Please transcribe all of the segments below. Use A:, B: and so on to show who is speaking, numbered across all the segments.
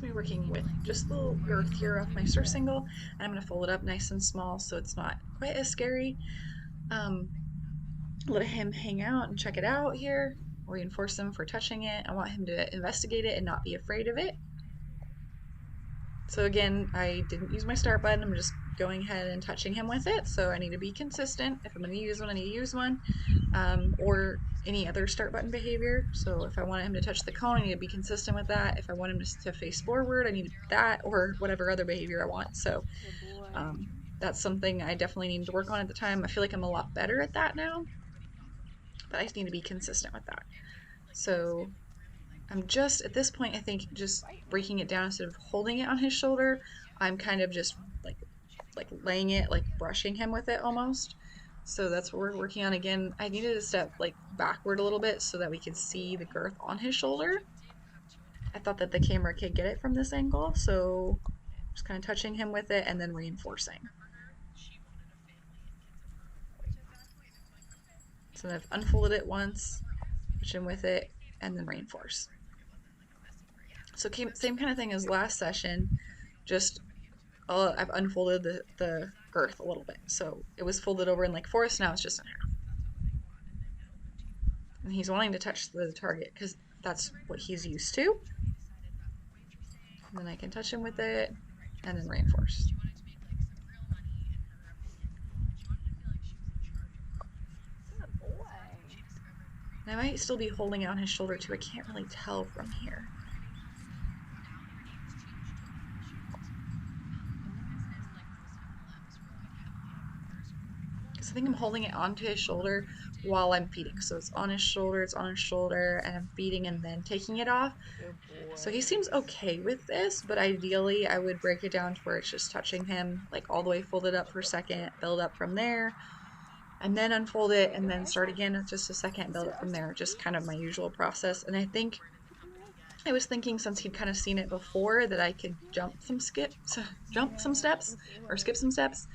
A: So I'm working with just the little girth here off my surcingle, and I'm going to fold it up nice and small so it's not quite as scary. Um, Let him hang out and check it out here. Reinforce him for touching it. I want him to investigate it and not be afraid of it. So again, I didn't use my start button. I'm just going ahead and touching him with it. So I need to be consistent. If I'm going to use one, I need to use one. Or any other start button behavior. So if I want him to touch the cone, I need to be consistent with that. If I want him to face forward, I need that or whatever other behavior I want. So that's something I definitely need to work on at the time. I feel like I'm a lot better at that now, but I just need to be consistent with that. So I'm just, at this point, I think just breaking it down instead of holding it on his shoulder, I'm kind of just like laying it, like brushing him with it almost. So that's what we're working on. Again, I needed to step like backward a little bit so that we could see the girth on his shoulder. I thought that the camera could get it from this angle, so just kind of touching him with it and then reinforcing. So I've unfolded it once, touch him with it, and then reinforce. So same kind of thing as last session, just I've unfolded the girth a little bit. So it was folded over in like fourths, now it's just in half. And he's wanting to touch the target because that's what he's used to. And then I can touch him with it and then reinforce. And I might still be holding it on his shoulder too. I can't really tell from here. I think I'm holding it onto his shoulder while I'm feeding. So it's on his shoulder, and I'm feeding and then taking it off. So he seems okay with this, but ideally I would break it down to where it's just touching him, like all the way folded up for a second, build up from there, and then unfold it, and then start again with just a second, build up from there. Just kind of my usual process. And I think I was thinking, since he'd kind of seen it before, that I could jump some steps, or skip some steps.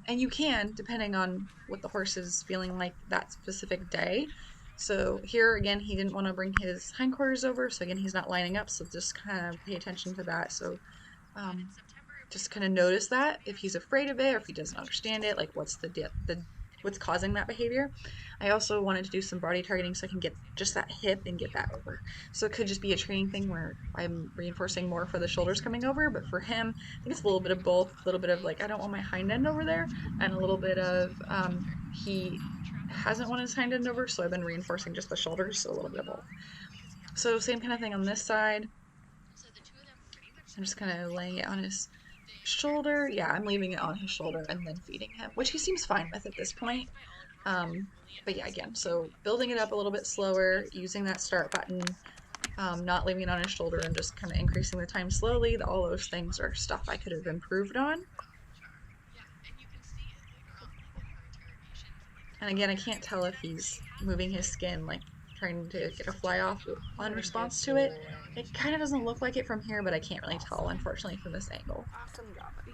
A: And you can, depending on what the horse is feeling like that specific day. So here again, he didn't want to bring his hindquarters over, so again, he's not lining up, so just kind of pay attention to that. So just kind of notice that if he's afraid of it or if he doesn't understand it, like what's what's causing that behavior. I also wanted to do some body targeting so I can get just that hip and get that over. So it could just be a training thing where I'm reinforcing more for the shoulders coming over, but for him, I think it's a little bit of both. A little bit of like, I don't want my hind end over there, and a little bit of he hasn't wanted his hind end over, so I've been reinforcing just the shoulders, so a little bit of both. So same kind of thing on this side. I'm just kind of laying it on his shoulder. Yeah, I'm leaving it on his shoulder and then feeding him, which he seems fine with at this point. But yeah, again, so building it up a little bit slower, using that start button, not leaving it on his shoulder, and just kind of increasing the time slowly. All those things are stuff I could have improved on. And again, I can't tell if he's moving his skin, like trying to get a fly off in response to it. It kind of doesn't look like it from here, but I can't really tell, unfortunately, from this angle.
B: Awesome job, buddy.